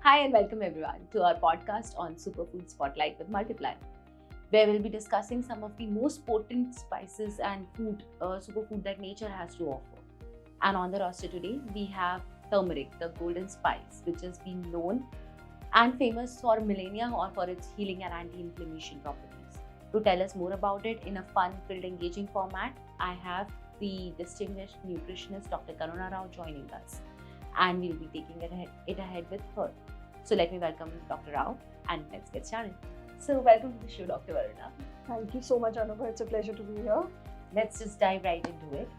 Hi and welcome everyone to our podcast on Superfood Spotlight with Multiply, where we'll be discussing some of the most potent spices and superfood that nature has to offer. And on the roster today, we have turmeric, the golden spice, which has been known and famous for millennia or for its healing and anti-inflammation properties. To tell us more about it in a fun-filled, engaging format, I have the distinguished nutritionist Dr. Karuna Rao joining us, and we'll be taking it ahead with her. So let me welcome Dr. Rao and let's get started. So welcome to the show, Dr. Varuna. Thank you so much, Anubha. It's a pleasure to be here. Let's just dive right into it.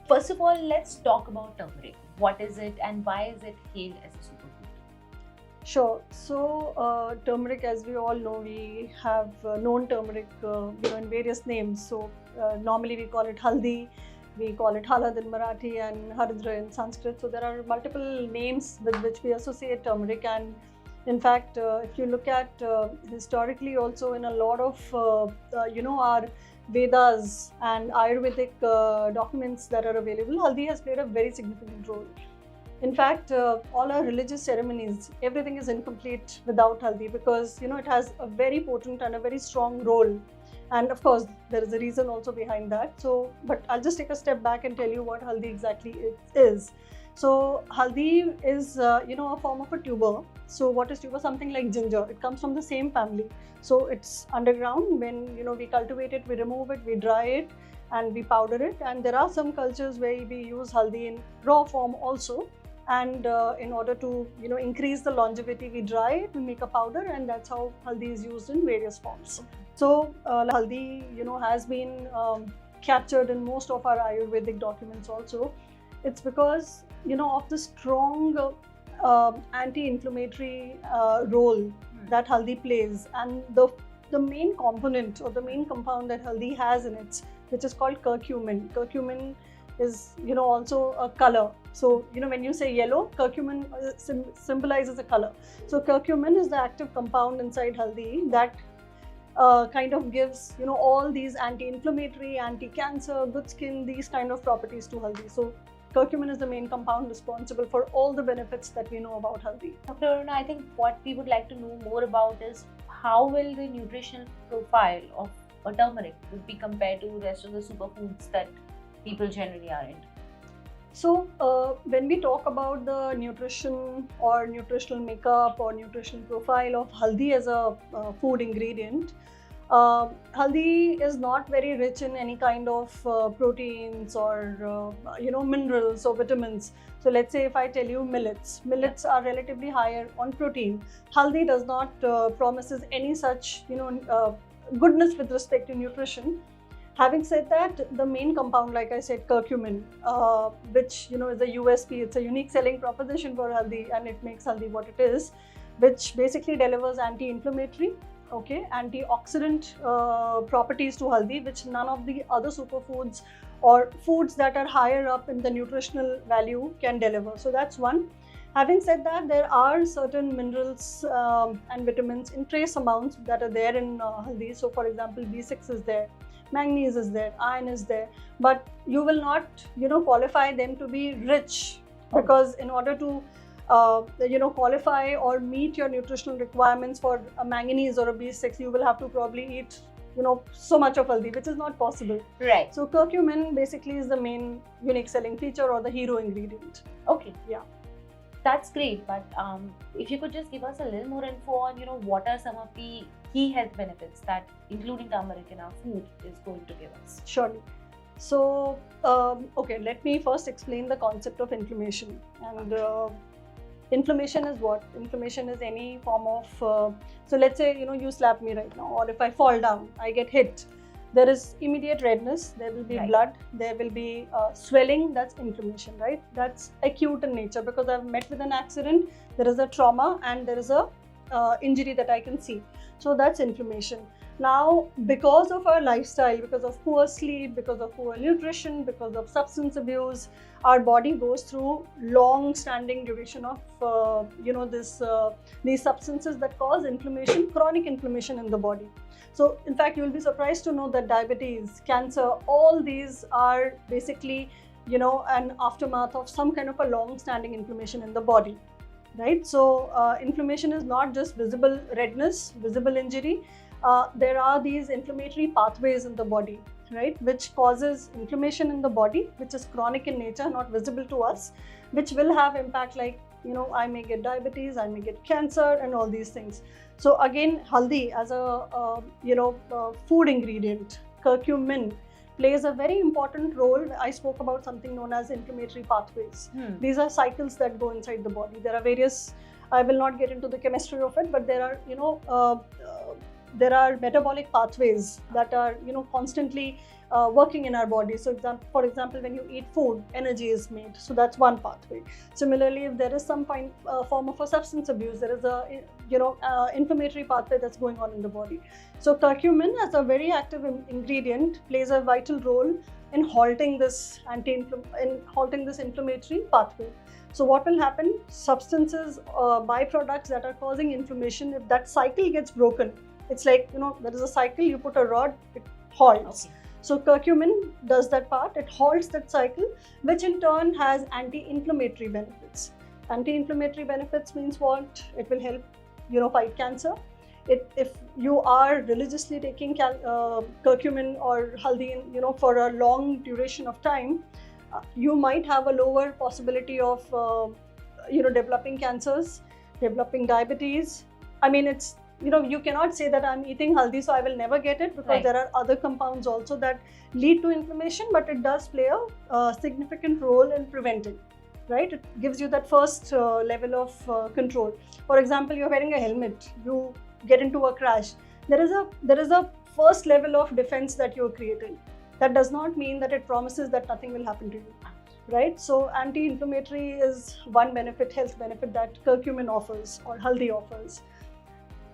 First of all, let's talk about turmeric. What is it and why is it hailed as a superfood? Sure. So turmeric, as we all know, we have known turmeric in various names. So normally we call it haldi, we call it halad in Marathi and haridra in Sanskrit. So there are multiple names with which we associate turmeric. And in fact, if you look at historically also in a lot of our Vedas and Ayurvedic documents that are available, haldi has played a very significant role. In fact, all our religious ceremonies, everything is incomplete without haldi because it has a very potent and a very strong role. And of course, there is a reason also behind that. So, but I'll just take a step back and tell you what haldi exactly is. So, haldi is a form of a tuber. So, what is tuber? Something like ginger. It comes from the same family. So, it's underground. When we cultivate it, we remove it, we dry it, and we powder it. And there are some cultures where we use haldi in raw form also. And in order to increase the longevity, we dry it, we make a powder, and that's how haldi is used in various forms. So haldi has been captured in most of our Ayurvedic documents also. It's because of the strong anti-inflammatory role that haldi plays, and the main component or the main compound that haldi has in it, which is called curcumin. Curcumin is also a color. So when you say yellow, curcumin symbolizes a color. So curcumin is the active compound inside haldi that kind of gives all these anti-inflammatory, anti-cancer, good skin, these kind of properties to haldi. So curcumin is the main compound responsible for all the benefits that we know about haldi. Dr. Varuna, I think what we would like to know more about is how will the nutritional profile of a turmeric would be compared to the rest of the superfoods that people generally are into? So when we talk about the nutrition or nutritional makeup or nutritional profile of haldi as a food ingredient, haldi is not very rich in any kind of proteins or minerals or vitamins. So let's say if I tell you millets are relatively higher on protein. Haldi does not promises any such goodness with respect to nutrition. Having said that, the main compound, like I said, curcumin, which is a USP, it's a unique selling proposition for haldi, and it makes haldi what it is, which basically delivers anti-inflammatory, antioxidant properties to haldi, which none of the other superfoods or foods that are higher up in the nutritional value can deliver. So that's one. Having said that, there are certain minerals and vitamins in trace amounts that are there in haldi. So for example, B6 is there, manganese is there, iron is there, but you will not qualify them to be rich, because in order to qualify or meet your nutritional requirements for a manganese or a B6, you will have to probably eat so much of haldi, which is not possible. Right. So curcumin basically is the main unique selling feature or the hero ingredient. Okay. Yeah. That's great, but if you could just give us a little more info on what are some of the key health benefits that including turmeric in our food is going to give us. Surely. So let me first explain the concept of inflammation. And inflammation is what? Inflammation is any form of so let's say you slap me right now, or if I fall down, I get hit, there is immediate redness, there will be blood, there will be swelling. That's inflammation, right? That's acute in nature because I've met with an accident, there is a trauma, and there is a injury that I can see. So that's inflammation. Now, because of our lifestyle, because of poor sleep, because of poor nutrition, because of substance abuse, our body goes through long-standing duration of these substances that cause inflammation, chronic inflammation in the body. So, in fact, you will be surprised to know that diabetes, cancer, all these are basically an aftermath of some kind of a long-standing inflammation in the body. right? So inflammation is not just visible redness, visible injury. There are these inflammatory pathways in the body, right, which causes inflammation in the body, which is chronic in nature, not visible to us, which will have impact like, I may get diabetes, I may get cancer, and all these things. So again, haldi as a food ingredient, curcumin plays a very important role. I spoke about something known as inflammatory pathways. These are cycles that go inside the body. There are various, I will not get into the chemistry of it, but there are, there are metabolic pathways that are, constantly working in our body. So for example, when you eat food, energy is made. So that's one pathway. Similarly, if there is some form of a substance abuse, there is a, inflammatory pathway that's going on in the body. So curcumin, as a very active ingredient, plays a vital role in halting this inflammatory pathway. So what will happen? Substances, byproducts that are causing inflammation, if that cycle gets broken, it's like, there is a cycle, you put a rod, it halts. Okay. So curcumin does that part, it halts that cycle, which in turn has anti-inflammatory benefits. Anti-inflammatory benefits means what? It will help, fight cancer. If you are religiously taking curcumin or haldi, for a long duration of time, you might have a lower possibility of, developing cancers, developing diabetes. I mean, it's, you cannot say that I'm eating haldi, so I will never get it, because there are other compounds also that lead to inflammation, but it does play a significant role in preventing, right? It gives you that first level of control. For example, you're wearing a helmet, you get into a crash. There is a first level of defense that you're creating. That does not mean that it promises that nothing will happen to you, right? So anti-inflammatory is one benefit, health benefit that curcumin offers or haldi offers.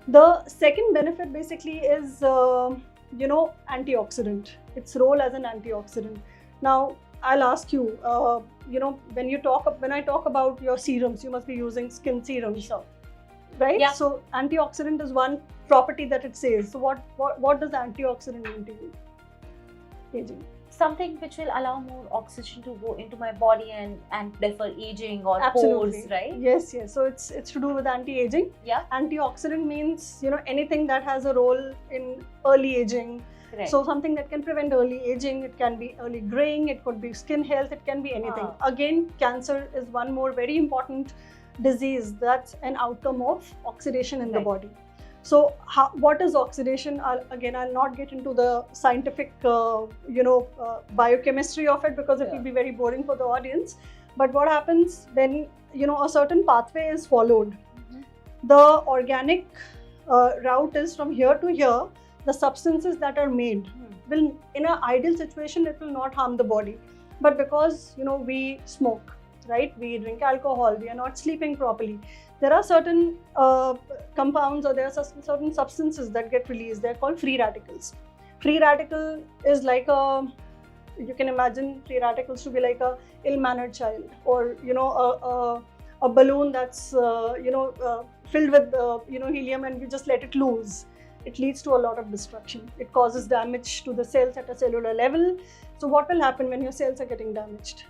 The second benefit basically is, antioxidant, its role as an antioxidant. Now, I'll ask you, when I talk about your serums, you must be using skin serums, right? Yeah. So antioxidant is one property that it says. So what does antioxidant mean to you? Aging. Something which will allow more oxygen to go into my body and therefore aging or Absolutely. pores, right? Yes. So it's to do with anti-aging. Yeah. Antioxidant means, anything that has a role in early aging. Right. So something that can prevent early aging, it can be early graying, it could be skin health, it can be anything. Again, cancer is one more very important disease that's an outcome of oxidation in the body. So what is oxidation? I'll not get into the scientific, biochemistry of it, because it will be very boring for the audience. But what happens when, a certain pathway is followed? The organic route is from here to here. The substances that are made will, in an ideal situation, it will not harm the body. But because, we smoke, right? We drink alcohol, we are not sleeping properly. There are certain compounds, or there are certain substances that get released. They're called free radicals. Free radical is like you can imagine free radicals to be like a ill-mannered child, or a balloon that's filled with helium, and you just let it loose. It leads to a lot of destruction. It causes damage to the cells at a cellular level. So what will happen when your cells are getting damaged?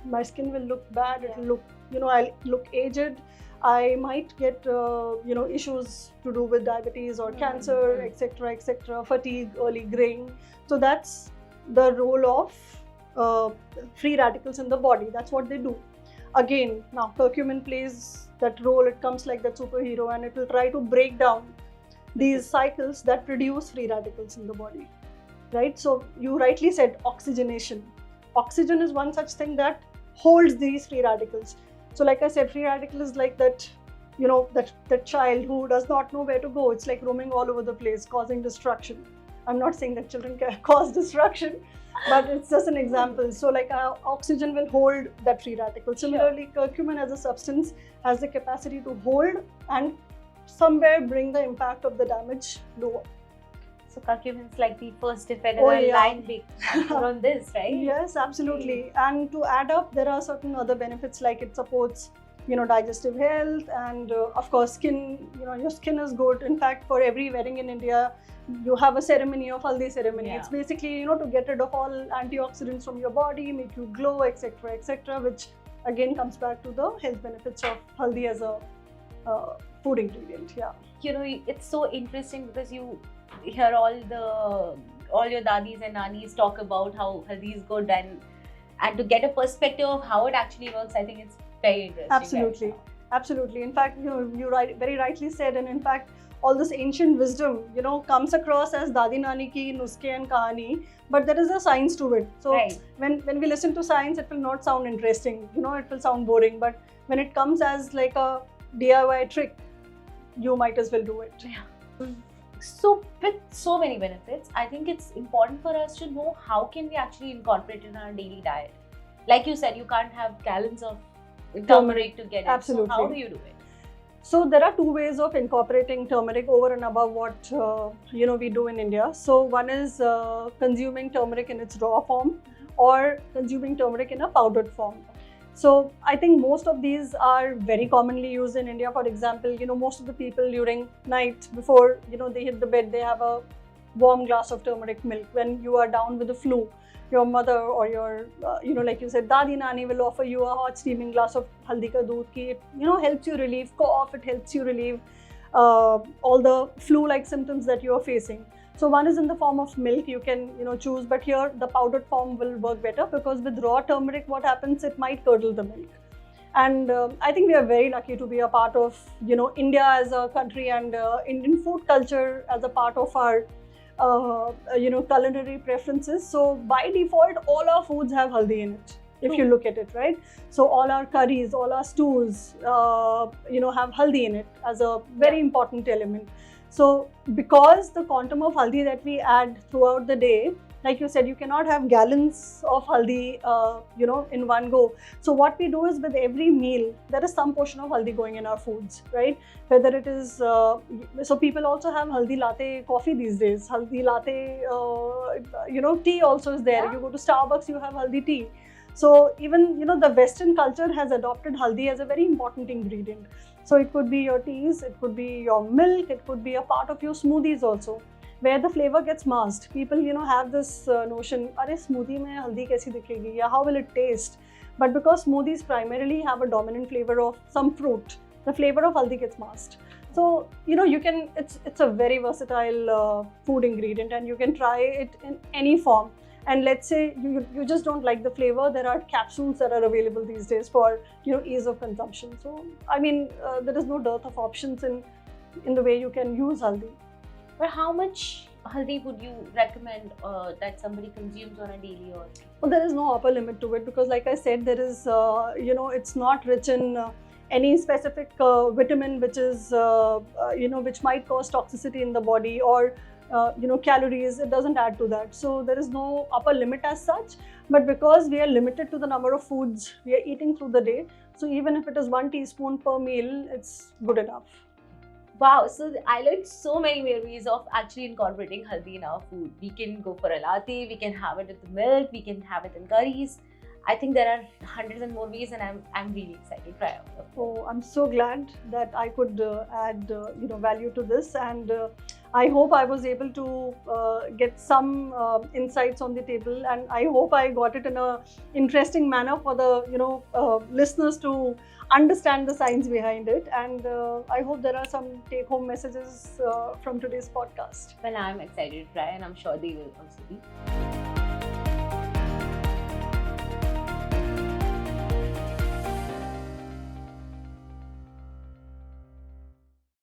My skin will look bad. It will look, I'll look aged. I might get, issues to do with diabetes or cancer, etc., fatigue, early graying. So that's the role of free radicals in the body. That's what they do. Again, now curcumin plays that role. It comes like that superhero, and it will try to break down these cycles that produce free radicals in the body, right? So you rightly said oxygenation. Oxygen is one such thing that holds these free radicals. So like I said, free radical is like that, that child who does not know where to go. It's like roaming all over the place, causing destruction. I'm not saying that children can cause destruction, but it's just an example. So like oxygen will hold that free radical. Similarly, curcumin as a substance has the capacity to hold and somewhere bring the impact of the damage lower. So curcumin is like the first ephemeral line on this, right? Yes, absolutely. And to add up, there are certain other benefits, like it supports, digestive health, and of course, skin. Your skin is good. In fact, for every wedding in India, you have a ceremony of haldi ceremony. Yeah. It's basically, to get rid of all antioxidants from your body, make you glow, etc., which again comes back to the health benefits of haldi as a food ingredient. Yeah. It's so interesting because you hear all your dadis and nanis talk about how haldi is good, and to get a perspective of how it actually works, I think it's very interesting. Absolutely. Absolutely. In fact, you very rightly said, and in fact, all this ancient wisdom, comes across as Dadi Nani ki nuske and kahani, but there is a science to it. So when we listen to science, it will not sound interesting. It will sound boring. But when it comes as like a DIY trick, you might as well do it. Yeah. So with so many benefits, I think it's important for us to know how can we actually incorporate it in our daily diet. Like you said, you can't have gallons of turmeric to get it. Absolutely. So how do you do it? So there are two ways of incorporating turmeric over and above what we do in India. So one is consuming turmeric in its raw form, or consuming turmeric in a powdered form. So I think most of these are very commonly used in India. For example, most of the people during night before they hit the bed, they have a warm glass of turmeric milk. When you are down with the flu, your mother or your, like you said, Dadi Nani will offer you a hot steaming glass of haldi ka doodh ki it, helps you relieve cough, it helps you relieve all the flu-like symptoms that you are facing. So one is in the form of milk, you can choose, but here the powdered form will work better because with raw turmeric, what happens, it might curdle the milk. And I think we are very lucky to be a part of India as a country, and Indian food culture as a part of our culinary preferences. So by default, all our foods have haldi in it, if you look at it, right? So all our curries, all our stews, have haldi in it as a very important element. So because the quantum of haldi that we add throughout the day, like you said, you cannot have gallons of haldi, in one go. So what we do is with every meal, there is some portion of haldi going in our foods, right? Whether it is, so people also have haldi latte coffee these days. Haldi latte, tea also is there. Yeah. You go to Starbucks, you have haldi tea. So even, the Western culture has adopted haldi as a very important ingredient. So it could be your teas, it could be your milk, it could be a part of your smoothies also, where the flavor gets masked. People, have this notion, "Arey smoothie mein haldi kaisi dikhegi? Yeah, how will it taste?" But because smoothies primarily have a dominant flavor of some fruit, the flavor of haldi gets masked. So, it's a very versatile food ingredient, and you can try it in any form. And let's say you just don't like the flavor, there are capsules that are available these days for ease of consumption. So I mean, there is no dearth of options in the way you can use haldi. But how much haldi would you recommend that somebody consumes on a daily or? Well, there is no upper limit to it because, like I said, there is it's not rich in any specific vitamin which is which might cause toxicity in the body, or calories. It doesn't add to that. So there is no upper limit as such, but because we are limited to the number of foods we are eating through the day, so even if it is 1 teaspoon per meal, it's good enough. Wow, so I learned so many ways of actually incorporating haldi in our food. We can go for a latte, we can have it with the milk, we can have it in curries. I think there are hundreds and more ways, and I'm really excited to try out. Oh, I'm so glad that I could add value to this, and I hope I was able to get some insights on the table, and I hope I got it in a interesting manner for the listeners to understand the science behind it, and I hope there are some take-home messages from today's podcast. Well, I'm excited to try, and I'm sure they will also be.